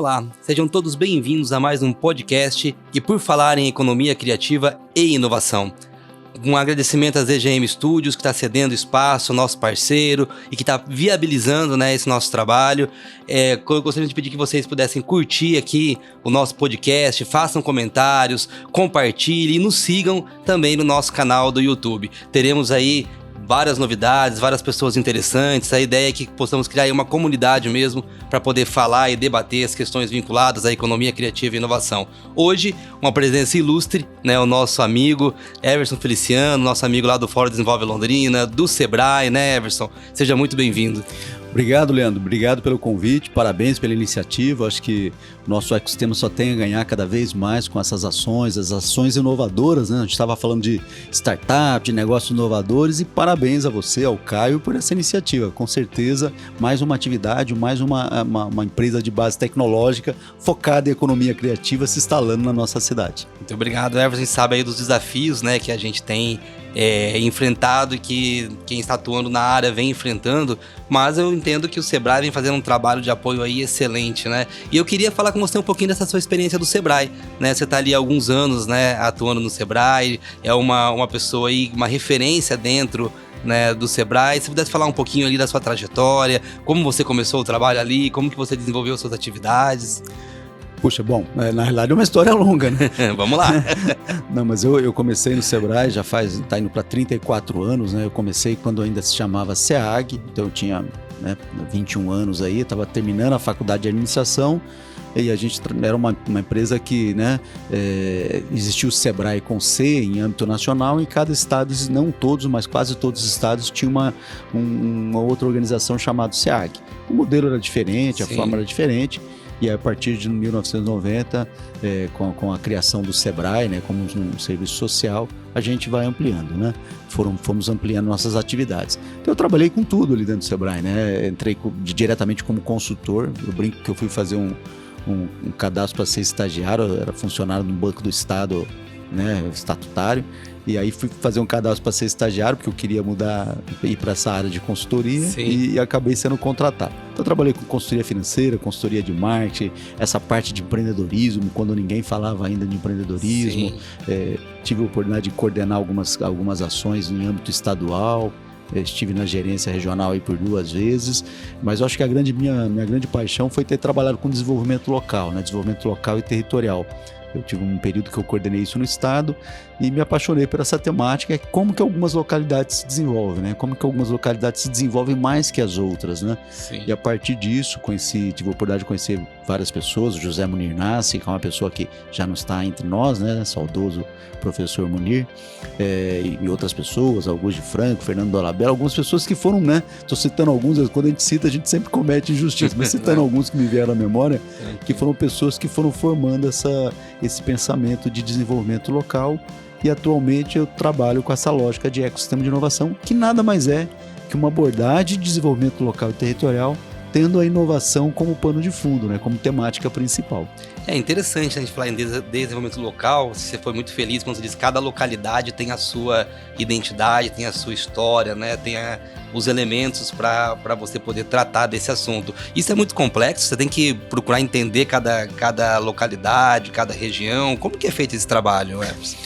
Olá, sejam todos bem-vindos a mais um podcast e por falar em economia criativa e inovação. Um agradecimento à ZGM Studios, que está cedendo espaço, nosso parceiro, e que está viabilizando, esse nosso trabalho. Eu gostaria de pedir que vocês pudessem curtir aqui o nosso podcast, façam comentários, compartilhem e nos sigam também no nosso canal do YouTube. Teremos aí várias novidades, várias pessoas interessantes. A ideia é que possamos criar aí uma comunidade mesmo para poder falar e debater as questões vinculadas à economia criativa e inovação. Hoje, uma presença ilustre, o nosso amigo Everson Feliciano, nosso amigo lá do Fórum Desenvolve Londrina, do Sebrae, Everson? Seja muito bem-vindo. Obrigado, Leandro. Obrigado pelo convite, parabéns pela iniciativa. Acho que o nosso ecossistema só tem a ganhar cada vez mais com essas ações, as ações inovadoras, A gente estava falando de startup, de negócios inovadores, e parabéns a você, ao Caio, por essa iniciativa. Com certeza, mais uma atividade, mais uma empresa de base tecnológica focada em economia criativa se instalando na nossa cidade. Muito obrigado, Everson. A gente sabe aí dos desafios, que a gente tem enfrentado e que quem está atuando na área vem enfrentando, mas eu entendo que o Sebrae vem fazendo um trabalho de apoio aí excelente, E eu queria falar com você um pouquinho dessa sua experiência do Sebrae, Você está ali há alguns anos, atuando no Sebrae, é uma pessoa aí, uma referência dentro do Sebrae. Se pudesse falar um pouquinho ali da sua trajetória, como você começou o trabalho ali, como que você desenvolveu suas atividades. Puxa, bom, na realidade é uma história longa, Vamos lá. Não, mas eu comecei no Sebrae, tá indo para 34 anos, Eu comecei quando ainda se chamava SEAG, então eu tinha 21 anos aí, estava terminando a faculdade de administração, e a gente era uma empresa que, existia o Sebrae com C em âmbito nacional, e cada estado, não todos, mas quase todos os estados, tinha uma outra organização chamada SEAG. O modelo era diferente, a forma era diferente. E a partir de 1990, com a criação do Sebrae, como um serviço social, a gente vai ampliando, Fomos ampliando nossas atividades. Então eu trabalhei com tudo ali dentro do Sebrae, Entrei diretamente como consultor. Eu brinco que eu fui fazer um cadastro para ser estagiário, eu era funcionário do Banco do Estado, estatutário. E aí fui fazer um cadastro para ser estagiário, porque eu queria ir para essa área de consultoria. E acabei sendo contratado. Então eu trabalhei com consultoria financeira, consultoria de marketing, essa parte de empreendedorismo, quando ninguém falava ainda de empreendedorismo. Tive a oportunidade de coordenar algumas ações em âmbito estadual. Estive na gerência regional aí por 2 vezes, mas eu acho que minha grande paixão foi ter trabalhado com desenvolvimento local, desenvolvimento local e territorial. Eu tive um período que eu coordenei isso no estado e me apaixonei por essa temática, como que algumas localidades se desenvolvem, como que algumas localidades se desenvolvem mais que as outras, E a partir disso, tive a oportunidade de conhecer várias pessoas, o José Munir Nassi, que é uma pessoa que já não está entre nós, Saudoso professor Munir, e outras pessoas, Augusto de Franco, Fernando Dolabella, algumas pessoas que foram, estou citando alguns, quando a gente cita, a gente sempre comete injustiça, mas citando alguns que me vieram à memória, que foram pessoas que foram formando esse pensamento de desenvolvimento local, e atualmente eu trabalho com essa lógica de ecossistema de inovação, que nada mais é que uma abordagem de desenvolvimento local e territorial, tendo a inovação como pano de fundo, como temática principal. É interessante a gente falar em desenvolvimento local. Você foi muito feliz quando você disse que cada localidade tem a sua identidade, tem a sua história, tem os elementos para você poder tratar desse assunto. Isso é muito complexo, você tem que procurar entender cada localidade, cada região. Como que é feito esse trabalho, Everson?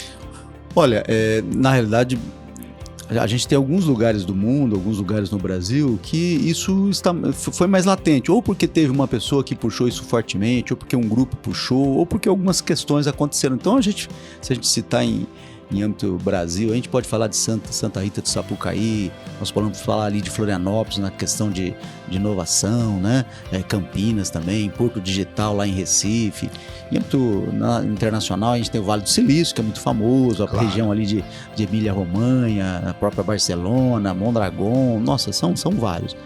Olha, na realidade, a gente tem alguns lugares do mundo, alguns lugares no Brasil, que isso foi mais latente, ou porque teve uma pessoa que puxou isso fortemente, ou porque um grupo puxou, ou porque algumas questões aconteceram. Então, se a gente citar em âmbito Brasil, a gente pode falar de Santa Rita do Sapucaí, nós podemos falar ali de Florianópolis na questão de inovação, Campinas também, Porto Digital lá em Recife. Em âmbito internacional, a gente tem o Vale do Silício, que é muito famoso, a região ali de Emília-Romanha, a própria Barcelona, Mondragón, nossa, são vários.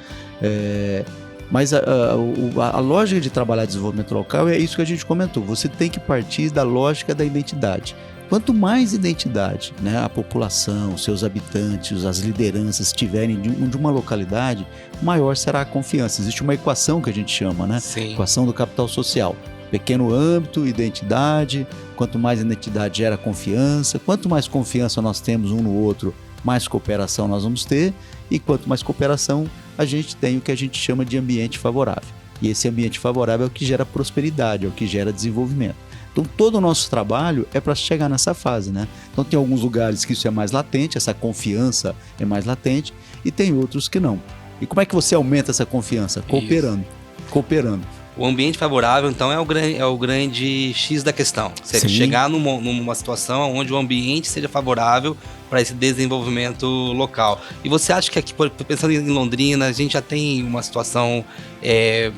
Mas a lógica de trabalhar desenvolvimento local é isso que a gente comentou, você tem que partir da lógica da identidade. Quanto mais identidade, a população, seus habitantes, as lideranças tiverem de uma localidade, maior será a confiança. Existe uma equação que a gente chama, Equação do capital social. Pequeno âmbito, identidade, quanto mais identidade gera confiança, quanto mais confiança nós temos um no outro, mais cooperação nós vamos ter, e quanto mais cooperação, a gente tem o que a gente chama de ambiente favorável. E esse ambiente favorável é o que gera prosperidade, é o que gera desenvolvimento. Então, todo o nosso trabalho é para chegar nessa fase, né? Então, tem alguns lugares que isso é mais latente, essa confiança é mais latente, e tem outros que não. E como é que você aumenta essa confiança? Cooperando. O ambiente favorável, então, é o grande X da questão. Você chegar numa situação onde o ambiente seja favorável para esse desenvolvimento local. E você acha que aqui, pensando em Londrina, a gente já tem uma situação,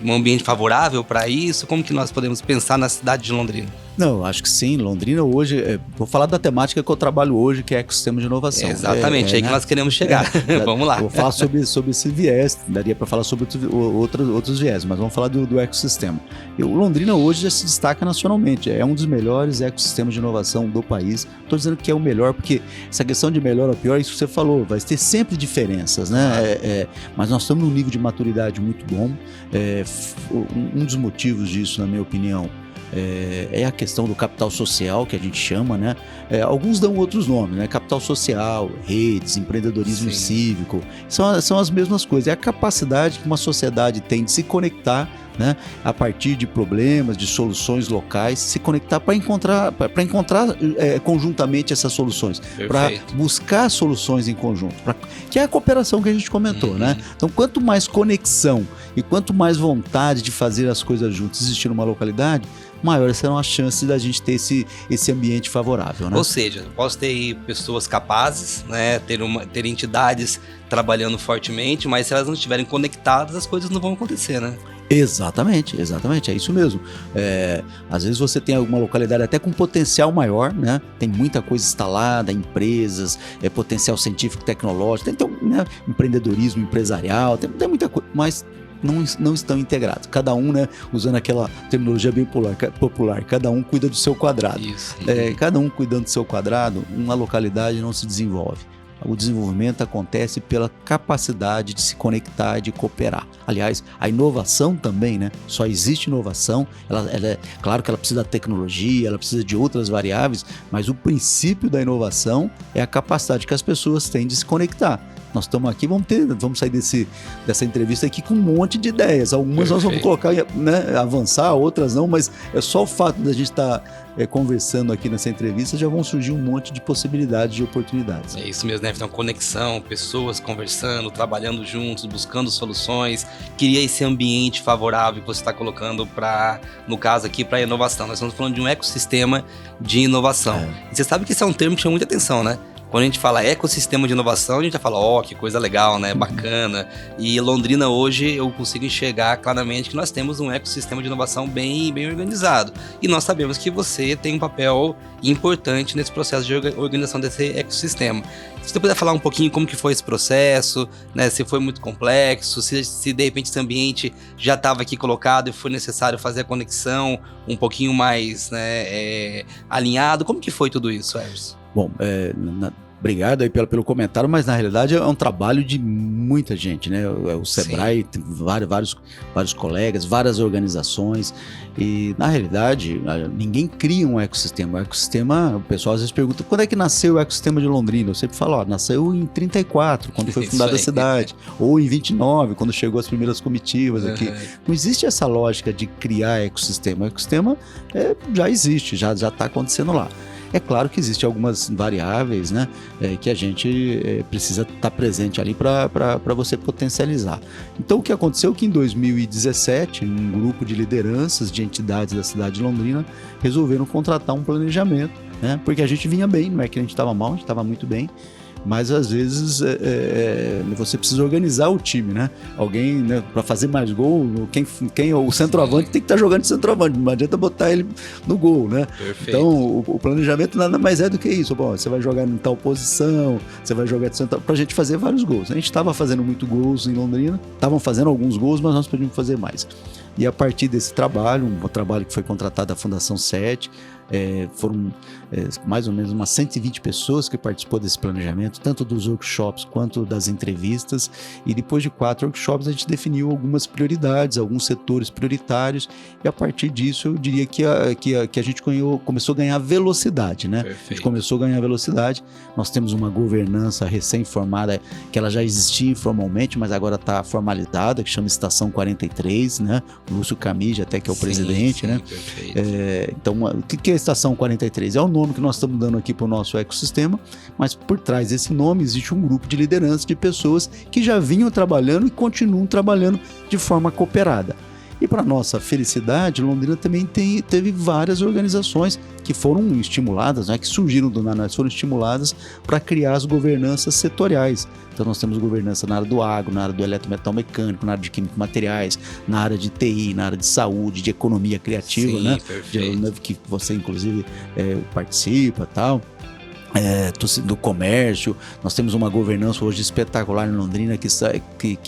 um ambiente favorável para isso? Como que nós podemos pensar na cidade de Londrina? Não, acho que sim. Londrina hoje, vou falar da temática que eu trabalho hoje, que é ecossistema de inovação. Exatamente, aí que nós queremos chegar. Vamos lá. Vou falar sobre esse viés, daria para falar sobre outros viés, mas vamos falar do ecossistema. Londrina hoje já se destaca nacionalmente, é um dos melhores ecossistemas de inovação do país. Estou dizendo que é o melhor, porque essa questão de melhor ou pior, isso que você falou, vai ter sempre diferenças, né? Mas nós estamos num nível de maturidade muito bom. Um dos motivos disso, na minha opinião, é a questão do capital social, que a gente chama, né? Alguns dão outros nomes, né? Capital social, redes, empreendedorismo cívico, são as mesmas coisas. É a capacidade que uma sociedade tem de se conectar, né? A partir de problemas, de soluções locais, se conectar para encontrar conjuntamente essas soluções, para buscar soluções em conjunto, que é a cooperação que a gente comentou, né? Então, quanto mais conexão e quanto mais vontade de fazer as coisas juntos existir numa localidade, maiores serão as chances da gente ter esse ambiente favorável, né? Ou seja, posso ter pessoas capazes, né? Ter entidades trabalhando fortemente, mas se elas não estiverem conectadas, as coisas não vão acontecer, né? Exatamente, é isso mesmo. Às vezes você tem alguma localidade até com potencial maior, né? Tem muita coisa instalada, empresas, potencial científico, tecnológico, tem né? Empreendedorismo empresarial, tem muita coisa, mas não estão integrados. Cada um, né, usando aquela terminologia bem popular, cada um cuida do seu quadrado. Isso. Cada um cuidando do seu quadrado, uma localidade não se desenvolve. O desenvolvimento acontece pela capacidade de se conectar, de cooperar. Aliás, a inovação também, né? Só existe inovação, ela claro que ela precisa da tecnologia, ela precisa de outras variáveis, mas o princípio da inovação é a capacidade que as pessoas têm de se conectar. Nós estamos aqui, vamos sair dessa entrevista aqui com um monte de ideias. Algumas nós vamos colocar, né, avançar, outras não, mas é só o fato da gente estar conversando aqui nessa entrevista, já vão surgir um monte de possibilidades, de oportunidades. É isso mesmo, né? Então, conexão, pessoas conversando, trabalhando juntos, buscando soluções, cria esse ambiente favorável que você está colocando no caso aqui, para a inovação. Nós estamos falando de um ecossistema de inovação. E você sabe que esse é um termo que chama muita atenção, né? Quando a gente fala ecossistema de inovação, a gente já fala, que coisa legal, né? Bacana. E Londrina hoje eu consigo enxergar claramente que nós temos um ecossistema de inovação bem organizado. E nós sabemos que você tem um papel importante nesse processo de organização desse ecossistema. Se você puder falar um pouquinho como que foi esse processo, né? Se foi muito complexo, se de repente esse ambiente já estava aqui colocado e foi necessário fazer a conexão um pouquinho mais, né, alinhado. Como que foi tudo isso, Everson? Bom, obrigado aí pelo comentário, mas na realidade é um trabalho de muita gente, né? O Sebrae tem vários colegas, várias organizações, e na realidade ninguém cria um ecossistema. O ecossistema, o pessoal às vezes pergunta, quando é que nasceu o ecossistema de Londrina? Eu sempre falo, nasceu em 34, quando foi fundada a cidade, ou em 29, quando chegou as primeiras comitivas aqui. Não existe essa lógica de criar ecossistema. O ecossistema já existe, já está acontecendo lá. É claro que existem algumas variáveis, né, que a gente precisa estar presente ali para você potencializar. Então, o que aconteceu é que em 2017, um grupo de lideranças de entidades da cidade de Londrina resolveram contratar um planejamento, né, porque a gente vinha bem, não é que a gente estava mal, a gente estava muito bem, mas às vezes você precisa organizar o time, né? Alguém, né, para fazer mais gol, o centroavante tem que estar jogando de centroavante, não adianta botar ele no gol, né? Perfeito. Então o planejamento nada mais é do que isso. Bom, você vai jogar em tal posição, você vai jogar de centroavante, pra gente fazer vários gols. A gente estava fazendo muito gols em Londrina, estavam fazendo alguns gols, mas nós podíamos fazer mais. E a partir desse trabalho, um trabalho que foi contratado da Fundação 7, foram mais ou menos umas 120 pessoas que participou desse planejamento, tanto dos workshops quanto das entrevistas, e depois de 4 workshops a gente definiu algumas prioridades, alguns setores prioritários, e a partir disso eu diria que a gente começou a ganhar velocidade, né? Perfeito. A gente começou a ganhar velocidade. Nós temos uma governança recém-formada, que ela já existia informalmente, mas agora está formalizada, que chama Estação 43, né? Lúcio Camide até que é o presidente, né? Perfeito. Então, o que é a Estação 43? É o nome que nós estamos dando aqui para o nosso ecossistema, mas por trás desse nome existe um grupo de liderança de pessoas que já vinham trabalhando e continuam trabalhando de forma cooperada. E para nossa felicidade, Londrina também teve várias organizações que foram estimuladas, né, que surgiram do nada, foram estimuladas para criar as governanças setoriais. Então nós temos governança na área do agro, na área do eletrometal mecânico, na área de químico materiais, na área de TI, na área de saúde, de economia criativa, Sim, né? perfeito. Que você inclusive participa e tal. Do comércio. Nós temos uma governança hoje espetacular em Londrina que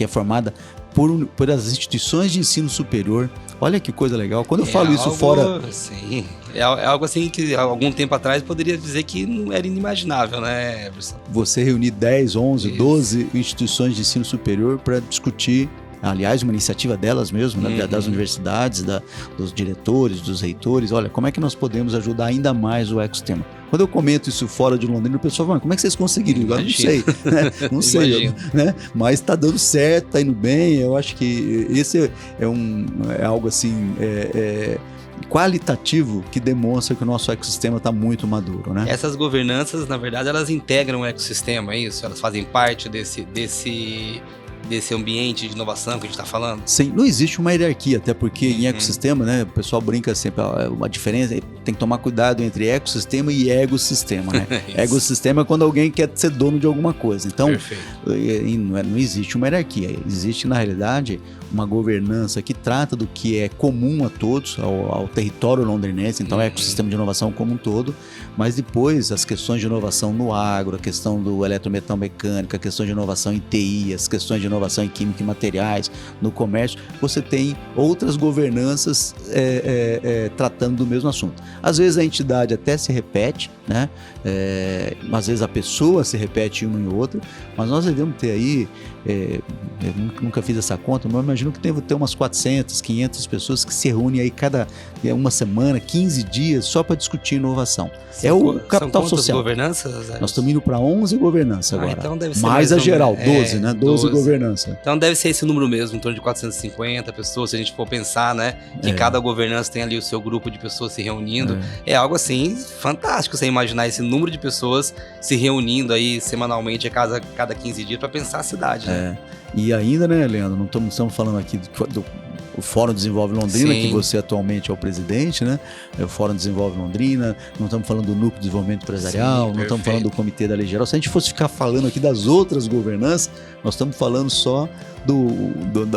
é formada por as instituições de ensino superior. Olha que coisa legal. Quando eu falo isso fora... Sim, é algo assim que há algum tempo atrás poderia dizer que não era inimaginável, né, Everson? Você reunir 10, 11, 12 instituições de ensino superior para discutir, aliás, uma iniciativa delas mesmo, né, das universidades, dos diretores, dos reitores. Olha, como é que nós podemos ajudar ainda mais o ecossistema? Quando eu comento isso fora de Londrina, o pessoal fala, como é que vocês conseguiram? Eu não sei, né? Não sei, né? Mas está dando certo, está indo bem. Eu acho que esse é algo assim qualitativo que demonstra que o nosso ecossistema está muito maduro, né? Essas governanças, na verdade, elas integram o ecossistema, é isso? Elas fazem parte desse ambiente de inovação que a gente está falando? Sim, não existe uma hierarquia, até porque em ecossistema, né, o pessoal brinca sempre, uma diferença, tem que tomar cuidado entre ecossistema e ecossistema, né? Ecossistema é quando alguém quer ser dono de alguma coisa, então não existe uma hierarquia, existe na realidade uma governança que trata do que é comum a todos, ao território londrinense, então é ecossistema de inovação como um todo, mas depois as questões de inovação no agro, a questão do eletrometal mecânico, a questão de inovação em TI, as questões de inovação em química e materiais, no comércio, você tem outras governanças tratando do mesmo assunto. Às vezes a entidade até se repete, né? Às vezes a pessoa se repete uma em outra, mas nós devemos ter aí, eu nunca fiz essa conta, mas imagino que deve ter umas 400, 500 pessoas que se reúnem aí cada uma semana, 15 dias, só para discutir inovação. É o capital social. Governanças? Nós estamos indo para 11 governanças agora. Então deve ser mais a geral, 12, né? 12 governanças. Então deve ser esse número mesmo, em torno de 450 pessoas, se a gente for pensar, né? Que cada governança tem ali o seu grupo de pessoas se reunindo. É algo assim fantástico você imaginar esse número de pessoas se reunindo aí semanalmente a cada 15 dias para pensar a cidade, né? E ainda, né, Leandro, não estamos falando aqui do Fórum Desenvolve Londrina, que você atualmente é o presidente, né? O Fórum Desenvolve Londrina, não estamos falando do Núcleo de Desenvolvimento Empresarial, não estamos falando do Comitê da Lei Geral. Se a gente fosse ficar falando aqui das outras governanças, nós estamos falando só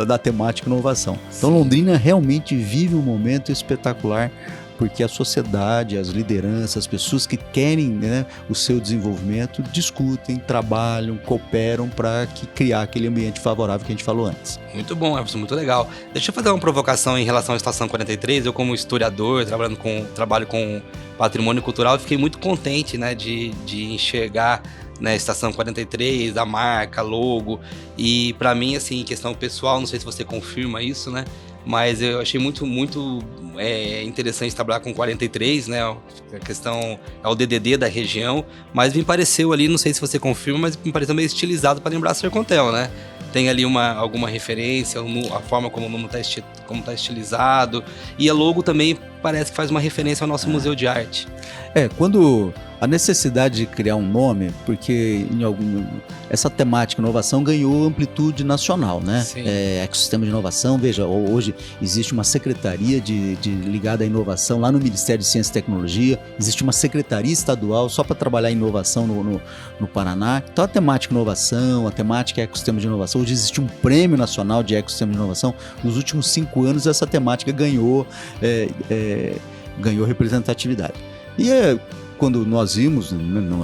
da temática inovação. Então Londrina realmente vive um momento espetacular, porque a sociedade, as lideranças, as pessoas que querem, né, o seu desenvolvimento, discutem, trabalham, cooperam para criar aquele ambiente favorável que a gente falou antes. Muito bom, Everson, muito legal. Deixa eu fazer uma provocação em relação à Estação 43. Eu, como historiador, trabalho com patrimônio cultural, fiquei muito contente, né, de enxergar, né, Estação 43, a marca, logo. E para mim, assim, questão pessoal, não sei se você confirma isso, né? Mas eu achei muito interessante trabalhar com 43, né? A questão é o DDD da região, mas me pareceu ali, não sei se você confirma, mas me pareceu meio estilizado para lembrar Sercontel, né? Tem ali alguma referência, a forma como o nome está estilizado, e a logo também parece que faz uma referência ao nosso Museu de Arte. Quando a necessidade de criar um nome, porque essa temática inovação ganhou amplitude nacional, né? Ecossistema de inovação, veja, hoje existe uma secretaria ligada à inovação lá no Ministério de Ciência e Tecnologia, existe uma secretaria estadual só para trabalhar em inovação no Paraná. Então a temática inovação, a temática ecossistema de inovação, hoje existe um prêmio nacional de ecossistema de inovação. Nos últimos 5 anos essa temática ganhou representatividade. E quando nós vimos,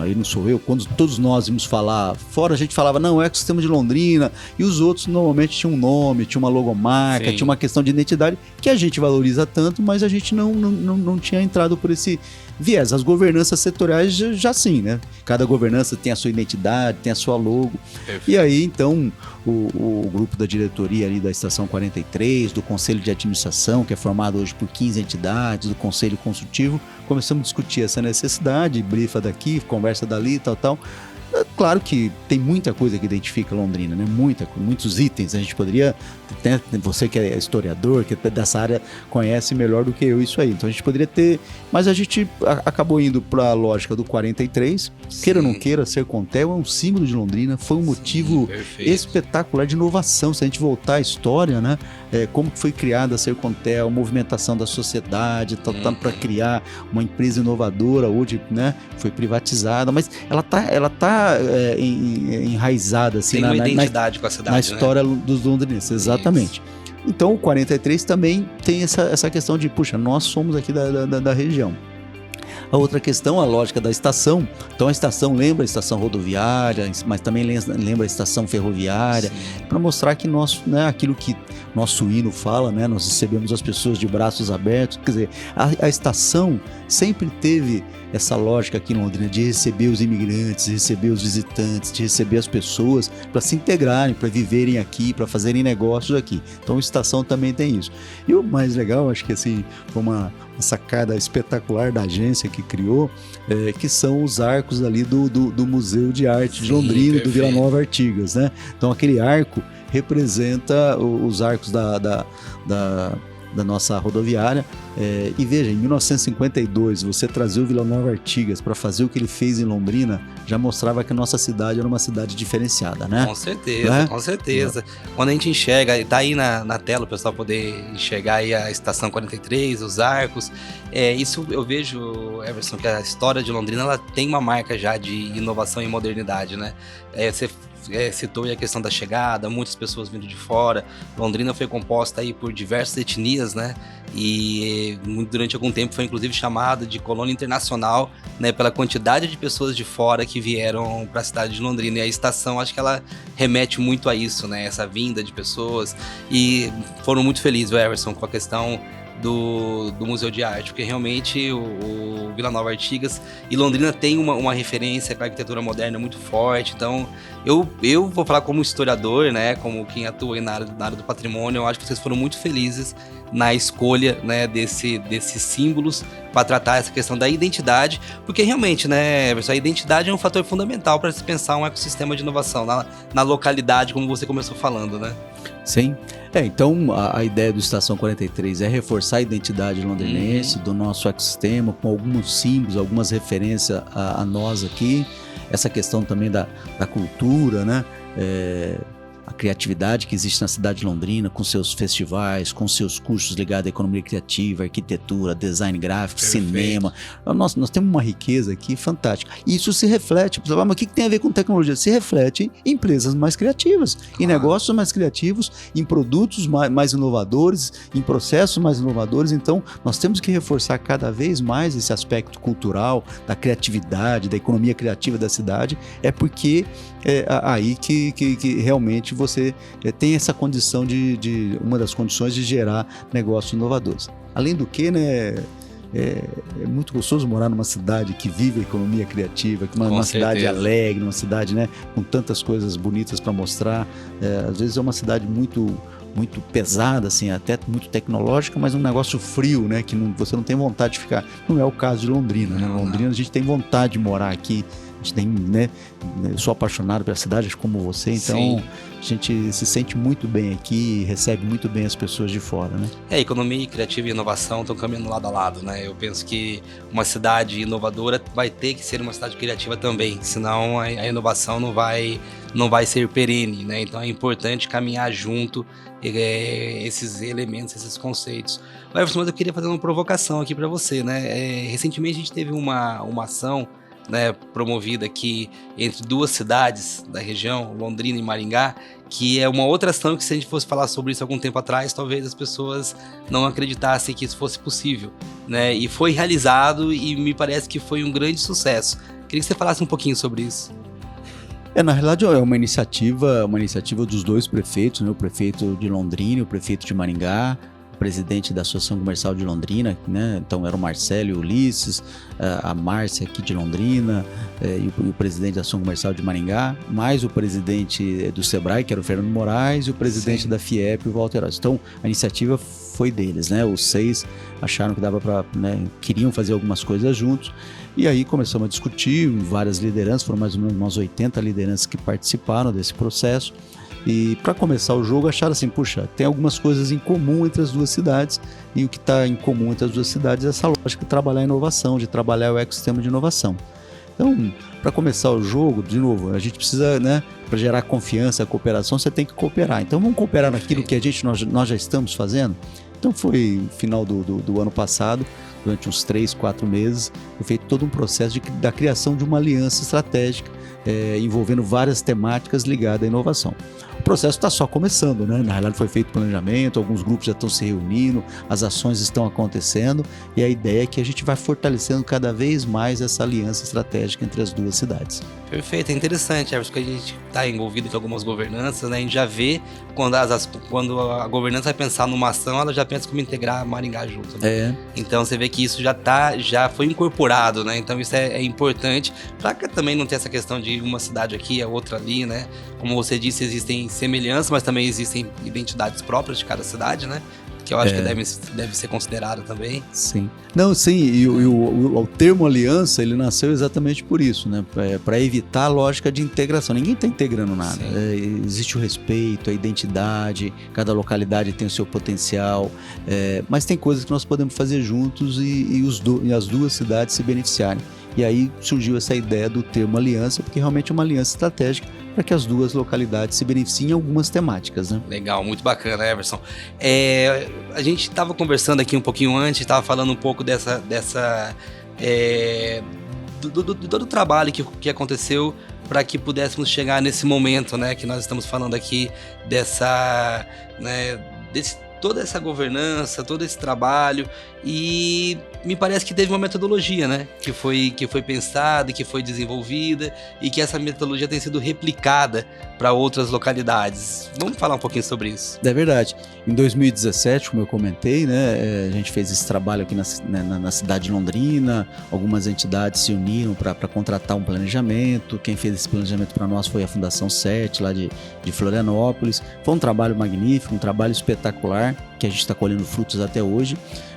aí não sou eu, quando todos nós vimos falar, fora a gente falava, não, é ecossistema de Londrina, e os outros normalmente tinham um nome, tinha uma logomarca, tinha uma questão de identidade que a gente valoriza tanto, mas a gente não tinha entrado por esse viés. As governanças setoriais já sim, né? Cada governança tem a sua identidade, tem a sua logo. Perfeito. E aí, então, o grupo da diretoria ali da Estação 43, do Conselho de Administração, que é formado hoje por 15 entidades, do Conselho Consultivo, começamos a discutir essa necessidade, brifa daqui, conversa dali, tal. Claro que tem muita coisa que identifica Londrina, né? Muitos itens. A gente poderia, você que é historiador, que é dessa área, conhece melhor do que eu isso aí. Então a gente poderia ter, mas a gente acabou indo para a lógica do 43. Queira ou não queira, Sercontel é um símbolo de Londrina, foi um motivo espetacular de inovação. Se a gente voltar à história, né? Como foi criada a Sercontel, a movimentação da sociedade, para criar uma empresa inovadora, hoje, né? Foi privatizada, mas ela tá enraizada assim, tem uma identidade com a cidade, na história, né? Dos londrinenses, exatamente. Isso. Então o 43 também tem essa questão de, puxa, nós somos aqui da região. A outra questão, a lógica da estação. Então a estação lembra a estação rodoviária, mas também lembra a estação ferroviária, para mostrar que nós, né, aquilo que nosso hino fala, né, nós recebemos as pessoas de braços abertos. Quer dizer, a estação sempre teve essa lógica aqui em Londrina de receber os imigrantes, de receber os visitantes, de receber as pessoas para se integrarem, para viverem aqui, para fazerem negócios aqui. Então a estação também tem isso. E o mais legal, acho que assim, foi uma sacada espetacular da agência que criou, que são os arcos ali do Museu de Arte de Londrina, do Vila Nova Artigas, né? Então aquele arco representa os arcos da nossa rodoviária. E veja, em 1952, você trazer o Vila Nova Artigas para fazer o que ele fez em Londrina, já mostrava que a nossa cidade era uma cidade diferenciada, né? Com certeza, né? Com certeza. Quando a gente enxerga, tá aí na tela o pessoal poder enxergar aí a estação 43, os arcos, isso eu vejo, Everson, que a história de Londrina, ela tem uma marca já de inovação e modernidade, né? Você citou aí a questão da chegada, muitas pessoas vindo de fora. Londrina foi composta aí por diversas etnias, né? E durante algum tempo foi inclusive chamada de colônia internacional, né? Pela quantidade de pessoas de fora que vieram para a cidade de Londrina. E a estação, acho que ela remete muito a isso, né? Essa vinda de pessoas. E foram muito felizes, o Everson, com a questão do Museu de Arte, porque realmente o Vila Nova Artigas e Londrina tem uma referência para a arquitetura moderna muito forte. Então eu vou falar como historiador, né, como quem atua na área do patrimônio, eu acho que vocês foram muito felizes na escolha, né, desses símbolos para tratar essa questão da identidade, porque realmente, né, a identidade é um fator fundamental para se pensar um ecossistema de inovação na localidade, como você começou falando, né? Sim. Então a ideia do Estação 43 é reforçar a identidade londrinense, do nosso ecossistema, com alguns símbolos, algumas referências a nós aqui. Essa questão também da cultura, né? A criatividade que existe na cidade de Londrina, com seus festivais, com seus cursos ligados à economia criativa, arquitetura, design gráfico, cinema. Nós temos uma riqueza aqui fantástica. E isso se reflete, mas o que tem a ver com tecnologia? Se reflete em empresas mais criativas, em negócios mais criativos, em produtos mais inovadores, em processos mais inovadores. Então, nós temos que reforçar cada vez mais esse aspecto cultural, da criatividade, da economia criativa da cidade, porque aí que realmente você tem essa condição uma das condições de gerar negócios inovadores. Além do que, né, é muito gostoso morar numa cidade que vive a economia criativa, uma cidade alegre, uma cidade, né, com tantas coisas bonitas para mostrar. Às vezes é uma cidade muito pesada, assim, até muito tecnológica, mas um negócio frio, né, que você não tem vontade de ficar. Não é o caso de Londrina, né? Londrina a gente tem vontade de morar aqui. A gente tem, né, eu sou apaixonado pela cidade como você, então sim, a gente se sente muito bem aqui e recebe muito bem as pessoas de fora, né? Economia criativa e inovação estão caminhando lado a lado, né? Eu penso que uma cidade inovadora vai ter que ser uma cidade criativa também, senão a inovação não vai ser perene, né? Então é importante caminhar junto esses elementos, esses conceitos. Everson, mas eu queria fazer uma provocação aqui para você, né? Recentemente a gente teve uma ação, né, promovida aqui entre duas cidades da região, Londrina e Maringá, que é uma outra ação que, se a gente fosse falar sobre isso algum tempo atrás, talvez as pessoas não acreditassem que isso fosse possível, né? E foi realizado e me parece que foi um grande sucesso. Queria que você falasse um pouquinho sobre isso. Na realidade é uma iniciativa dos dois prefeitos, né? O prefeito de Londrina e o prefeito de Maringá. O presidente da Associação Comercial de Londrina, né? Então era o Marcelo e o Ulisses, a Márcia aqui de Londrina, e o presidente da Associação Comercial de Maringá, mais o presidente do Sebrae, que era o Fernando Moraes, e o presidente da FIEP, o Walter Oz. Então a iniciativa foi deles, né? Os 6 acharam que dava para, né, queriam fazer algumas coisas juntos, e aí começamos a discutir, várias lideranças, foram mais ou menos umas 80 lideranças que participaram desse processo, e para começar o jogo acharam assim, puxa, tem algumas coisas em comum entre as duas cidades, e o que está em comum entre as duas cidades é essa lógica de trabalhar a inovação, de trabalhar o ecossistema de inovação. Então, para começar o jogo, de novo, a gente precisa, né, para gerar confiança, cooperação, você tem que cooperar. Então, vamos cooperar naquilo que nós já estamos fazendo? Então, foi no final do ano passado, durante uns 3, 4 meses, foi feito todo um processo da criação de uma aliança estratégica, envolvendo várias temáticas ligadas à inovação. O processo está só começando, né? Na realidade foi feito planejamento, alguns grupos já estão se reunindo, as ações estão acontecendo, e a ideia é que a gente vai fortalecendo cada vez mais essa aliança estratégica entre as duas cidades. Perfeito, é interessante, porque a gente está envolvido em algumas governanças, né? A gente já vê quando a governança vai pensar numa ação, ela já pensa como integrar Maringá junto, né? Então você vê que isso já foi incorporado, né? Então isso é importante para também não ter essa questão de uma cidade aqui, a outra ali, né? Como você disse, existem semelhanças, mas também existem identidades próprias de cada cidade, né? Que eu acho que deve ser considerado também. Sim. Não, sim, e o termo aliança, ele nasceu exatamente por isso, né? Para evitar a lógica de integração. Ninguém está integrando nada. Existe o respeito, a identidade, cada localidade tem o seu potencial, mas tem coisas que nós podemos fazer juntos e as duas cidades se beneficiarem. E aí surgiu essa ideia do termo aliança, porque realmente é uma aliança estratégica para que as duas localidades se beneficiem em algumas temáticas, né? Todo muito bacana, Everson. A gente estava conversando aqui um pouquinho antes, estava falando um pouco todo o trabalho que aconteceu para que pudéssemos chegar nesse momento, né, que nós estamos falando aqui toda essa governança, todo esse trabalho, e me parece que teve uma metodologia, né, que foi pensada, que foi desenvolvida, e que essa metodologia tem sido replicada para outras localidades. Vamos falar um pouquinho sobre isso. É verdade. Em 2017, como eu comentei, né, a gente fez esse trabalho aqui na cidade de Londrina, algumas entidades se uniram para contratar um planejamento. Quem fez esse planejamento para nós foi a Fundação 7, lá de Florianópolis. Foi um trabalho magnífico, um trabalho espetacular, que a gente está colhendo frutos até hoje.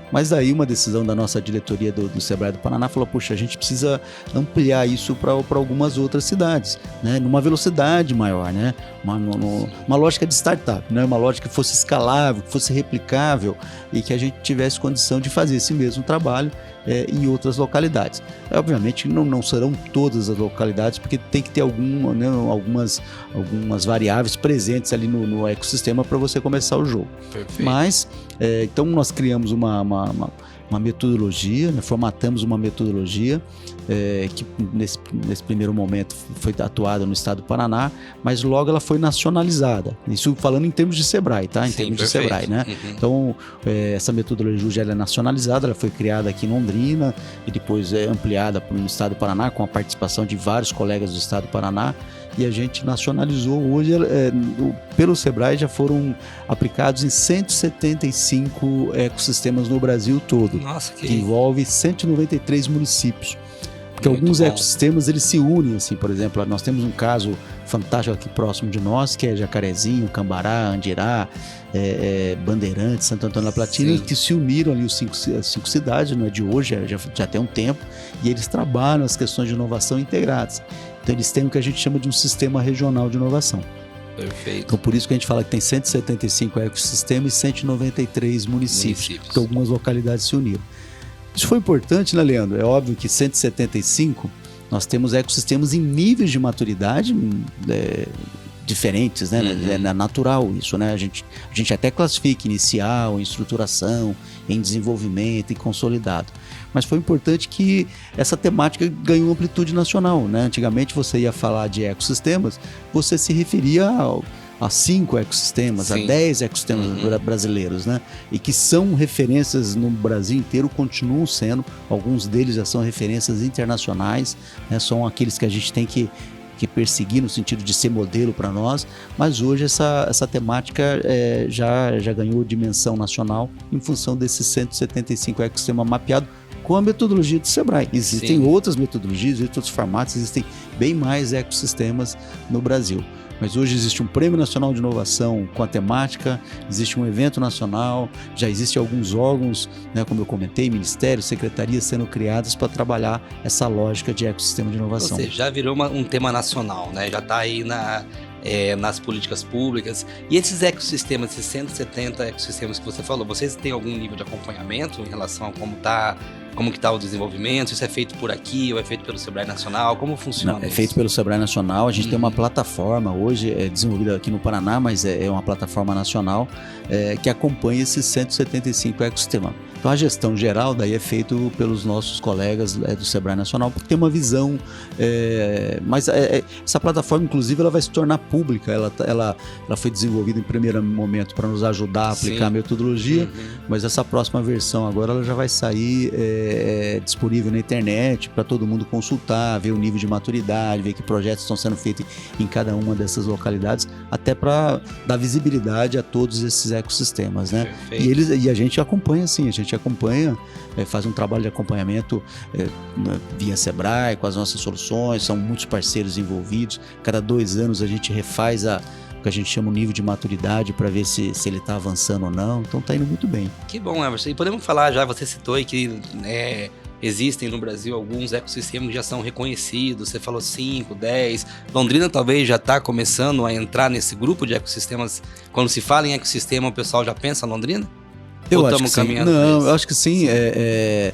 Mas daí uma decisão da nossa diretoria do Sebrae do Paraná falou, puxa, a gente precisa ampliar isso para algumas outras cidades, né? Numa velocidade maior, né? Uma lógica de startup, né? Uma lógica que fosse escalável, que fosse replicável e que a gente tivesse condição de fazer esse mesmo trabalho em outras localidades. Obviamente não serão todas as localidades, porque tem que ter algumas variáveis presentes ali no ecossistema para você começar o jogo. Perfeito. Mas, então nós criamos uma metodologia, né? Formatamos uma metodologia que nesse primeiro momento foi atuada no estado do Paraná, mas logo ela foi nacionalizada. Isso falando em termos de Sebrae, tá? Em termos de Sebrae, né? Uhum. Então, essa metodologia já é nacionalizada, ela foi criada aqui em Londrina e depois ampliada no estado do Paraná com a participação de vários colegas do estado do Paraná. E a gente nacionalizou. Hoje, pelo Sebrae, já foram aplicados em 175 ecossistemas no Brasil todo. Nossa, que envolve 193 municípios. Porque alguns ecossistemas, eles se unem, assim, por exemplo, nós temos um caso fantástico aqui próximo de nós, que é Jacarezinho, Cambará, Andirá, Bandeirantes, Santo Antônio da Platina, que se uniram ali as 5 cidades, não é de hoje, já tem um tempo, e eles trabalham as questões de inovação integradas. Então eles têm o que a gente chama de um sistema regional de inovação. Perfeito. Então por isso que a gente fala que tem 175 ecossistemas e 193 municípios, porque algumas localidades se uniram. Isso foi importante, né, Leandro? É óbvio que 175, nós temos ecossistemas em níveis de maturidade diferentes, né? Uhum. É natural isso, né? A gente até classifica inicial, em estruturação, em desenvolvimento, em consolidado. Mas foi importante que essa temática ganhou amplitude nacional, né? Antigamente você ia falar de ecossistemas, você se referia a 5 ecossistemas, a 10 ecossistemas brasileiros, né? E que são referências no Brasil inteiro, continuam sendo, alguns deles já são referências internacionais, né? São aqueles que a gente tem que que perseguir no sentido de ser modelo para nós, mas hoje essa temática já ganhou dimensão nacional em função desses 175 ecossistemas mapeados com a metodologia do Sebrae. Existem outras metodologias, existem outros formatos, existem bem mais ecossistemas no Brasil. Mas hoje existe um Prêmio Nacional de Inovação com a temática, existe um evento nacional, já existem alguns órgãos, né, como eu comentei, ministérios, secretarias sendo criadas para trabalhar essa lógica de ecossistema de inovação. Ou seja, já virou um tema nacional, né? Já está aí nas políticas públicas. E esses ecossistemas, esses 170 ecossistemas que você falou, vocês têm algum nível de acompanhamento em relação a como que está o desenvolvimento? Isso é feito por aqui ou é feito pelo Sebrae Nacional? Como funciona? Não, é feito pelo Sebrae Nacional. A gente tem uma plataforma hoje, desenvolvida aqui no Paraná, mas é uma plataforma nacional que acompanha esses 175 ecossistemas. Então a gestão geral daí é feita pelos nossos colegas do Sebrae Nacional, porque tem uma visão, mas essa plataforma inclusive ela vai se tornar pública, ela foi desenvolvida em primeiro momento para nos ajudar a aplicar a metodologia, mas essa próxima versão agora ela já vai sair disponível na internet para todo mundo consultar, ver o nível de maturidade, ver que projetos estão sendo feitos em cada uma dessas localidades, até para dar visibilidade a todos esses ecossistemas, né? E a gente acompanha assim, faz um trabalho de acompanhamento via Sebrae, com as nossas soluções, são muitos parceiros envolvidos. Cada 2 anos a gente refaz o que a gente chama o nível de maturidade para ver se ele está avançando ou não, então está indo muito bem. Que bom, Emerson. E podemos falar já, você citou aí que existem no Brasil alguns ecossistemas que já são reconhecidos, você falou 5, 10, Londrina talvez já está começando a entrar nesse grupo de ecossistemas. Quando se fala em ecossistema, o pessoal já pensa em Londrina? Eu acho que sim. Não, eu acho que sim. É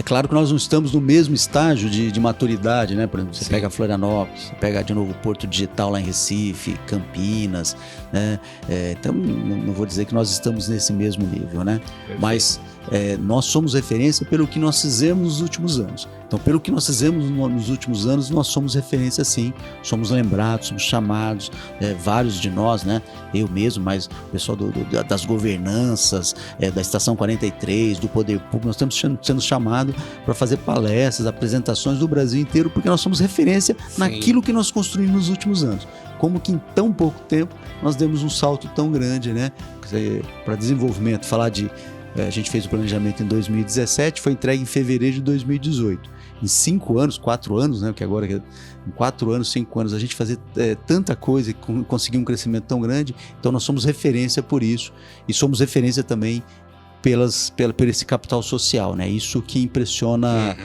claro que nós não estamos no mesmo estágio de maturidade, né? Por exemplo, você pega Florianópolis, você pega de novo Porto Digital lá em Recife, Campinas, né? Então, não vou dizer que nós estamos nesse mesmo nível, né? Perfeito. Mas nós somos referência pelo que nós fizemos nos últimos anos. Então, pelo que nós fizemos nos últimos anos, nós somos referência sim, somos lembrados, somos chamados, vários de nós, né? Eu mesmo, mas o pessoal das governanças, da Estação 43, do Poder Público, nós estamos sendo chamados para fazer palestras, apresentações do Brasil inteiro, porque nós somos referência naquilo que nós construímos nos últimos anos. Como que em tão pouco tempo nós demos um salto tão grande, né? Para desenvolvimento, a gente fez o planejamento em 2017, foi entregue em fevereiro de 2018. Em 5 anos, 4 anos, né? Porque agora em 4 anos, 5 anos, a gente fazer tanta coisa e conseguir um crescimento tão grande, então nós somos referência por isso. E somos referência também por esse capital social, né? Isso que impressiona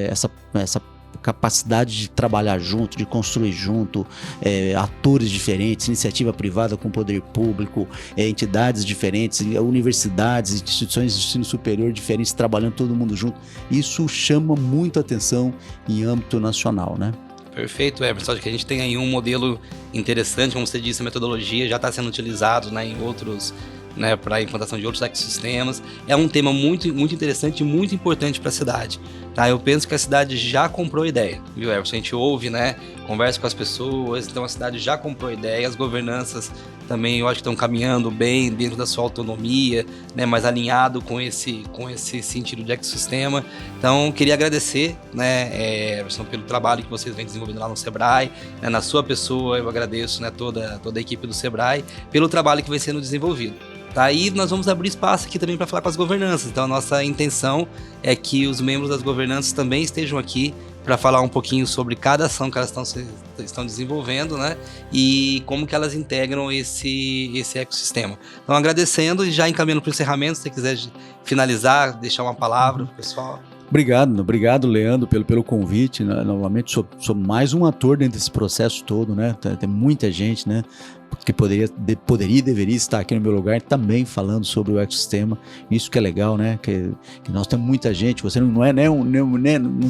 essa capacidade de trabalhar junto, de construir junto, atores diferentes, iniciativa privada com poder público, entidades diferentes, universidades, instituições de ensino superior diferentes, trabalhando todo mundo junto. Isso chama muito atenção em âmbito nacional, né? Perfeito, Emerson. Acho que a gente tem aí um modelo interessante, como você disse, a metodologia já está sendo utilizado, né, em outros, né, para a implantação de outros ecossistemas. É um tema muito, muito interessante e muito importante para a cidade. Tá? Eu penso que a cidade já comprou a ideia, viu, Emerson? A gente ouve, né, conversa com as pessoas, então a cidade já comprou a ideia, as governanças também eu acho que estão caminhando bem dentro da sua autonomia, né, mais alinhado com esse sentido de ecossistema. Então, queria agradecer, né, Emerson, pelo trabalho que vocês vêm desenvolvendo lá no Sebrae, né, na sua pessoa, eu agradeço, né, toda a equipe do Sebrae pelo trabalho que vem sendo desenvolvido. Tá, aí nós vamos abrir espaço aqui também para falar com as governanças. Então a nossa intenção é que os membros das governanças também estejam aqui para falar um pouquinho sobre cada ação que elas estão desenvolvendo, né? E como que elas integram esse ecossistema. Então agradecendo e já encaminhando para o encerramento, se você quiser finalizar, deixar uma palavra para o pessoal. Obrigado, Leandro, pelo convite. Novamente, sou mais um ator dentro desse processo todo, né? Tem muita gente, né, que poderia e deveria estar aqui no meu lugar também falando sobre o ecossistema. Isso que é legal, né? Que nós temos muita gente. Você não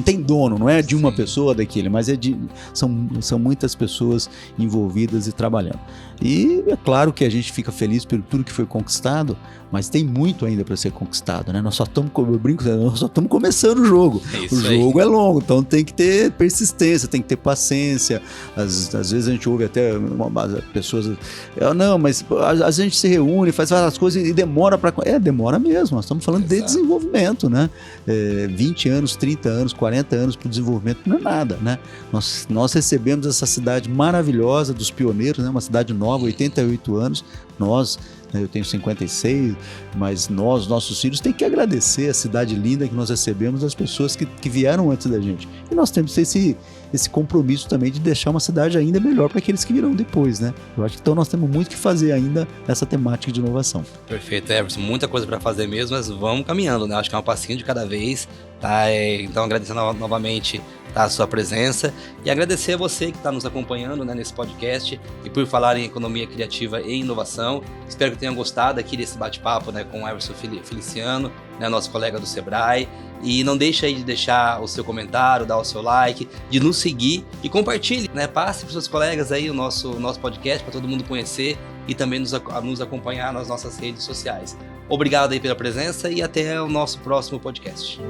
tem dono, não é de uma pessoa daquele, mas são muitas pessoas envolvidas e trabalhando. E é claro que a gente fica feliz por tudo que foi conquistado, mas tem muito ainda para ser conquistado, né? Nós só estamos começando o jogo. O jogo é longo, então tem que ter persistência, tem que ter paciência. Às vezes a gente ouve até pessoas coisas. Não, mas a gente se reúne, faz várias coisas e demora para... demora mesmo, nós estamos falando de desenvolvimento, né? 20 anos, 30 anos, 40 anos para o desenvolvimento não é nada, né? Nós recebemos essa cidade maravilhosa dos pioneiros, né? Uma cidade nova, 88 anos, eu tenho 56, mas nossos filhos têm que agradecer a cidade linda que nós recebemos das pessoas que vieram antes da gente. E nós temos esse compromisso também de deixar uma cidade ainda melhor para aqueles que virão depois, né? Eu acho que então nós temos muito que fazer ainda nessa temática de inovação. Perfeito, Everson. Muita coisa para fazer mesmo, mas vamos caminhando, né? Acho que é um passinho de cada vez, tá? Então, agradecendo novamente a sua presença e agradecer a você que está nos acompanhando, né, nesse podcast e por falar em economia criativa e inovação. Espero que tenham gostado aqui desse bate-papo, né, com o Everson Feliciano, né, nosso colega do Sebrae. E não deixe aí de deixar o seu comentário, dar o seu like, de nos seguir e compartilhe, né? Passe para os seus colegas aí o nosso podcast para todo mundo conhecer e também nos acompanhar nas nossas redes sociais. Obrigado aí pela presença e até o nosso próximo podcast.